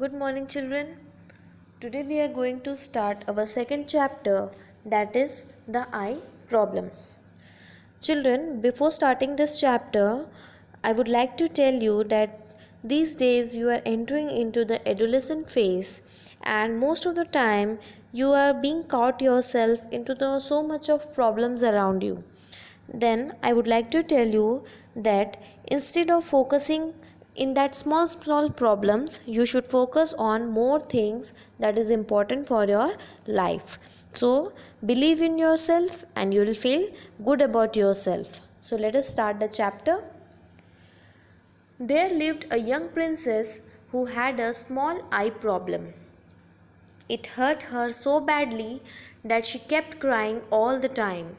Good morning, children. Today we are going to start our second chapter, that is the eye problem. Children, before starting this chapter, I would like to tell you that these days you are entering into the adolescent phase, and most of the time you are being caught yourself into the so much of problems around you. Then I would like to tell you that instead of focusing in that small problems, you should focus on more things that is important for your life. So believe in yourself and you will feel good about yourself. So let us start the chapter. There lived a young princess who had a small eye problem. It hurt her so badly that she kept crying all the time.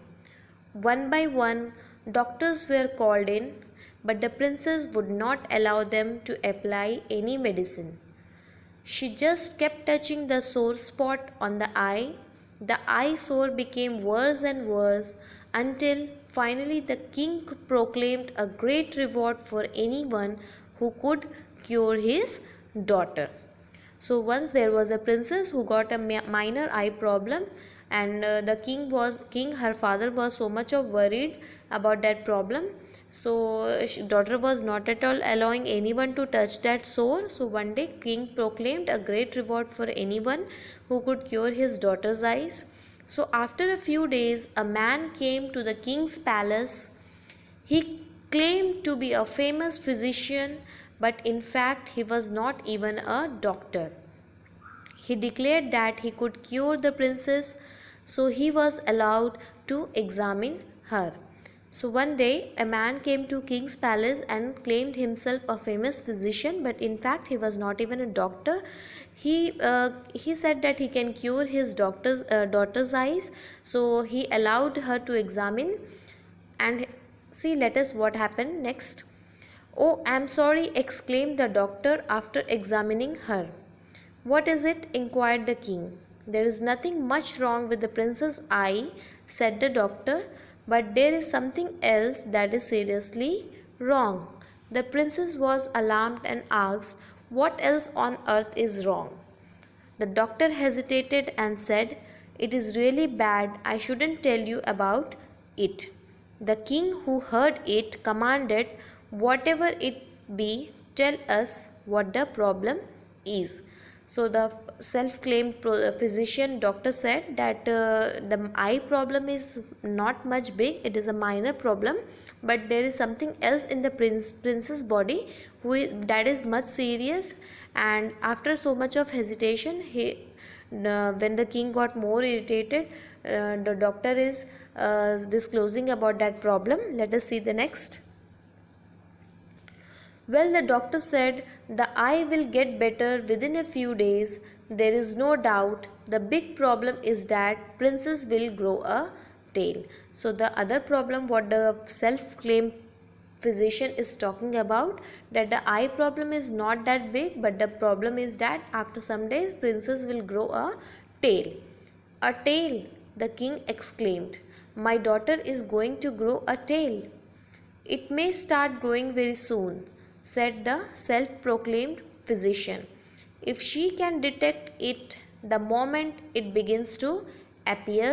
One by one, doctors were called in, but the princess would not allow them to apply any medicine. She just kept touching the sore spot on the eye. The eye sore became worse and worse until finally the king proclaimed a great reward for anyone who could cure his daughter. So once there was a princess who got a minor eye problem, and the king, her father was so much of worried about that problem. So daughter was not at all allowing anyone to touch that sore. So one day king proclaimed a great reward for anyone who could cure his daughter's eyes. So after a few days a man came to the king's palace. He claimed to be a famous physician, but in fact he was not even a doctor. He declared that he could cure the princess, so he was allowed to examine her. So one day a man came to king's palace and claimed himself a famous physician, but in fact he was not even a doctor. He said that he can cure his daughter's eyes, so he allowed her to examine. And see, let us what happened next. "Oh, I'm sorry," exclaimed the doctor after examining her. "What is it?" inquired the king. "There is nothing much wrong with the prince's eye," said the doctor, "but there is something else that is seriously wrong." The princess was alarmed and asked, "What else on earth is wrong?" The doctor hesitated and said, "It is really bad. I shouldn't tell you about it." The king, who heard it, commanded, "Whatever it be, tell us what the problem is." So the self-claimed physician doctor said that the eye problem is not much big, it is a minor problem, but there is something else in the prince's body that is much serious. And after so much of hesitation, when the king got more irritated, the doctor is disclosing about that problem. Let us see the next. "Well," the doctor said, "the eye will get better within a few days. There is no doubt. The big problem is that princess will grow a tail." So the other problem what the self-claimed physician is talking about, that the eye problem is not that big, but the problem is that after some days princess will grow a tail. "A tail!" the king exclaimed. "My daughter is going to grow a tail." "It may start growing very soon," said the self-proclaimed physician. "If she can detect it the moment it begins to appear,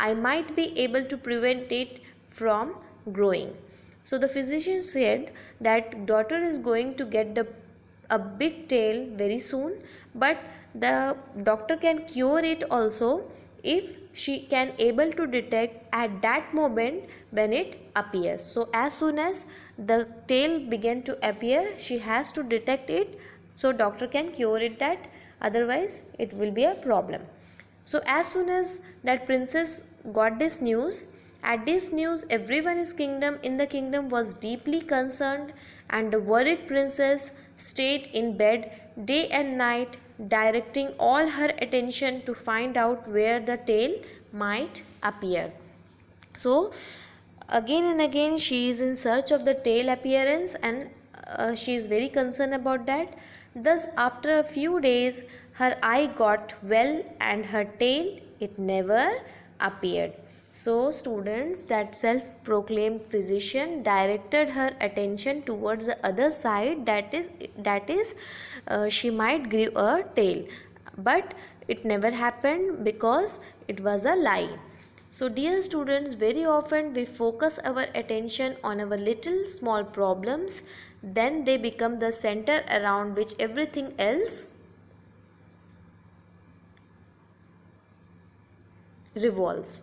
I might be able to prevent it from growing." So the physician said that daughter is going to get a big tail very soon, but the doctor can cure it also if she can able to detect at that moment when it appears. So as soon as the tail began to appear, she has to detect it, so doctor can cure it that, otherwise it will be a problem. So as soon as that princess got this news, at this news everyone in the kingdom was deeply concerned, and the worried princess stayed in bed day and night, directing all her attention to find out where the tail might appear. So again and again she is in search of the tail appearance, and she is very concerned about that. Thus after a few days her eye got well and her tail it never appeared. So, students, that self-proclaimed physician directed her attention towards the other side. That is, she might grew a tail, but it never happened because it was a lie. So, dear students, very often we focus our attention on our little small problems, then they become the center around which everything else revolves.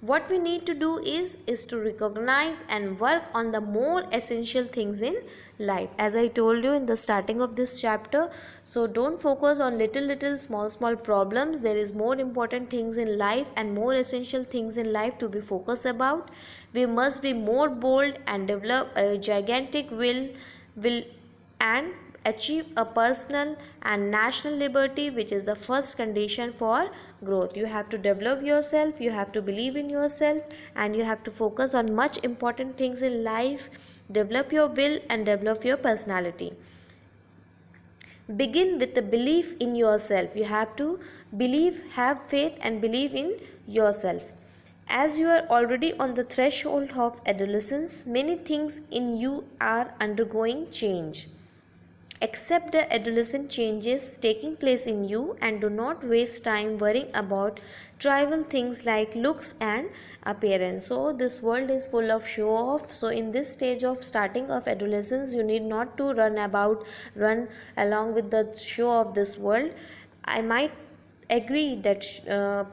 What we need to do is to recognize and work on the more essential things in life, as I told you in the starting of this chapter. So don't focus on little small problems. There is more important things in life and more essential things in life to be focused about. We must be more bold and develop a gigantic will and achieve a personal and national liberty, which is the first condition for growth. You have to develop yourself, you have to believe in yourself, and you have to focus on much important things in life. Develop your will and develop your personality. Begin with the belief in yourself. You have to believe, have faith, and believe in yourself. As you are already on the threshold of adolescence, many things in you are undergoing change. Accept the adolescent changes taking place in you and do not waste time worrying about trivial things like looks and appearance. So this world is full of show off. So in this stage of starting of adolescence, you need not to run along with the show of this world. I might agree that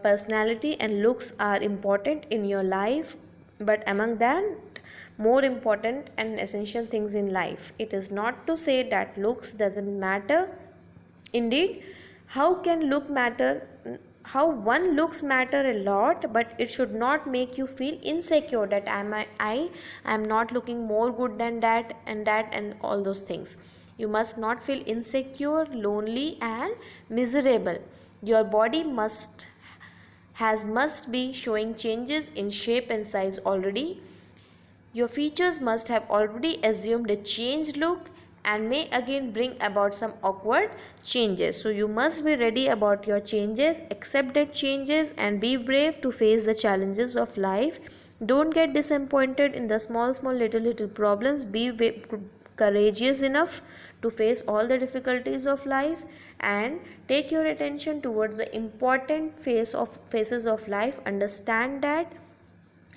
personality and looks are important in your life, but among them more important and essential things in life. It is not to say that looks doesn't matter. Indeed, how can look matter? How one looks matter a lot, but it should not make you feel insecure that I am not looking more good than that and all those things. You must not feel insecure, lonely, and miserable. Your body must be showing changes in shape and size already. Your features must have already assumed a changed look and may again bring about some awkward changes. So you must be ready about your changes, accept that changes, and be brave to face the challenges of life. Don't get disappointed in the small little problems. Be courageous enough to face all the difficulties of life and take your attention towards the important phases of life. Understand that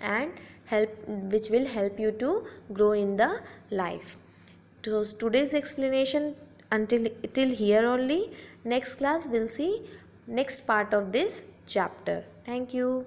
and help, which will help you to grow in the life. So today's explanation until till here only. Next class we'll see next part of this chapter. Thank you.